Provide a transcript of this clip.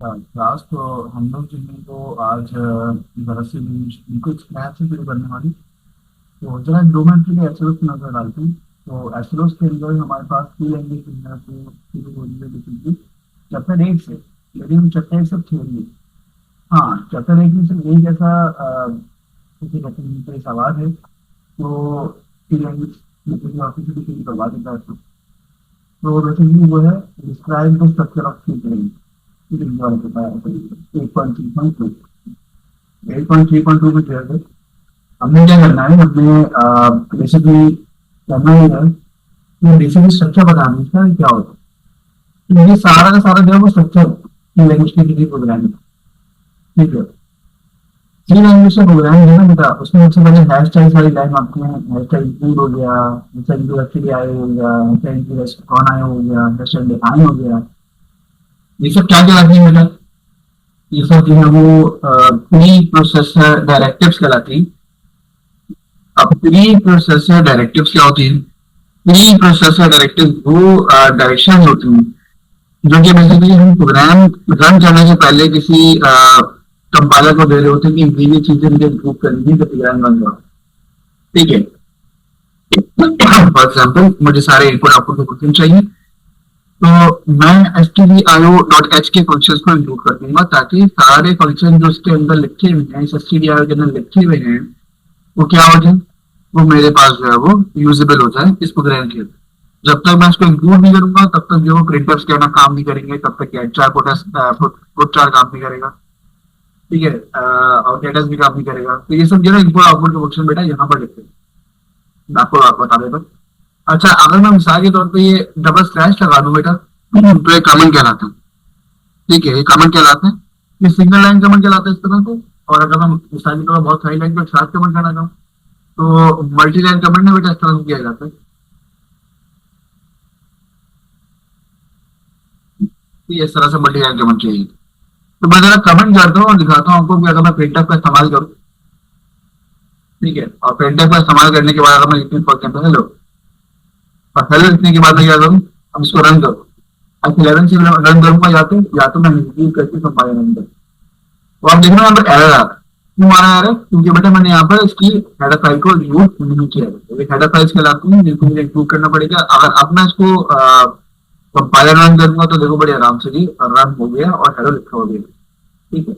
Class तो हम लोग जो हैं तो आज दरअसल कुछ मैथ से शुरू करने वाली। तो जरा 2 मिनट के लिए एसएलओस की नजर डालते हैं। तो एसएलओस के अंदर हमारे पास की लैंग्वेज शुरू हो रही है बेसिकली चैप्टर 8 से। लेकिन चैप्टर 8 सब थ्योरी है। हाँ, चैप्टर 8 में सिर्फ एक ऐसा उसे कहते हैं कोई सवाल है तो सी लैंग्वेज मतलब ऑफिशियली शुरू करवा देता है उसको। तो बेसिकली वो है describe the structure of C language. 8.3.2 में जो है हमने क्या करना है, हमने बेसिकली करना ही है कि बेसिकली स्ट्रक्चर बताना है इसका क्या होता है। तो ये सारा का सारा जो है वो स्ट्रक्चर की लैंग्वेज की किसी प्रोग्रामिंग। ठीक है, सी लैंग्वेज से प्रोग्रामिंग है ना बेटा, उसमें सबसे पहले हैश टैग वाली लाइन आती है। हैश टैग इंक्लूड हो गया, हैश टैग इंक्लूड आए हो गया, हैश टैग इंक्लूड कौन आए हो गया, हैश टैग डिफाइन हो गया। ये सब क्या कहलाती है बेटा? ये सब जो है वो प्री प्रोसेसर डायरेक्टिव्स कहलाती हैं। अब प्री प्रोसेसर डायरेक्टिव्स क्या होती है? प्री प्रोसेसर डायरेक्टिव वो डायरेक्शन होती हैं जो कि बेसिकली हम प्रोग्राम रन करने से पहले किसी कंपाइलर को दे रहे होते हैं कि ये चीजें मुझे इम्प्रूव करनी है तो प्रोग्राम बन जाओ। ठीक है, फॉर एग्जाम्पल मुझे सारे इनपुट आउटपुट के क्वेश्चन चाहिए, तो मैं stdio.h के फंक्शन को इंक्लूड कर दूंगा ताकि सारे फंक्शन जो इसके अंदर लिखे हुए हैं, इस stdio के अंदर लिखे हुए हैं, वो क्या हो जाए, वो मेरे पास जो है वो यूजेबल हो जाए इस प्रोग्राम के अंदर। जब तक मैं इसको इंक्लूड नहीं करूंगा तब तक जो प्रिंटर्स कहना काम नहीं करेंगे, तब तक एच चार पुट चार काम नहीं करेगा। ठीक है, और डेटा भी काम नहीं करेगा। तो ये सब जो है इनपुट आउटपुट के फंक्शन बेटा यहाँ पर लिखते हैं, मैं आपको बता देता हूँ। अच्छा, अगर मैं मिसाल के तौर पे ये डबल स्लैश लगा दूं बेटा तो ये कमेंट कहलाता है। ठीक है, ये कमेंट कहलाता है, ये सिंगल लाइन कमेंट कहलाता है इस तरह से। और अगर मैं मिसाल के तौर पर बहुत सारी लाइन को एक साथ कमेंट करना चाहूँ तो मल्टी लाइन कमेंट में बेटा इस तरह से किया जाता है। ये इस तरह से मल्टी लाइन कमेंट चाहिए। तो मैं जरा कमेंट करता हूँ और दिखाता हूँ आपको कि अगर मैं प्रिंटअप का इस्तेमाल करूँ। ठीक है, और प्रिंटअप का इस्तेमाल करने के बाद अगर मैं लिखूँ फॉर एग्जाम्पल हेलो, और हेलो लिखने के बाद मैं क्या करूँ, अब इसको रन करूँ। अब 11 से रन करूंगा या तो मैं एग्जीक्यूट करके कंपाइल रन करूँ। तो आप देख रहे हैं यहाँ पर एरर आ रहा है। क्यों आ रहा है एरर? क्योंकि बेटा मैंने यहाँ पर इसकी हेडर फाइल को यूज नहीं किया है। तो एक हेडर फाइल्स कहलाती है जिनको मुझे इंक्लूड करना पड़ेगा। अगर अब मैं इसको कंपाइलर रन करूंगा तो देखो बड़े आराम से जी रन हो गया और हेडर लिखा हो गया। ठीक है,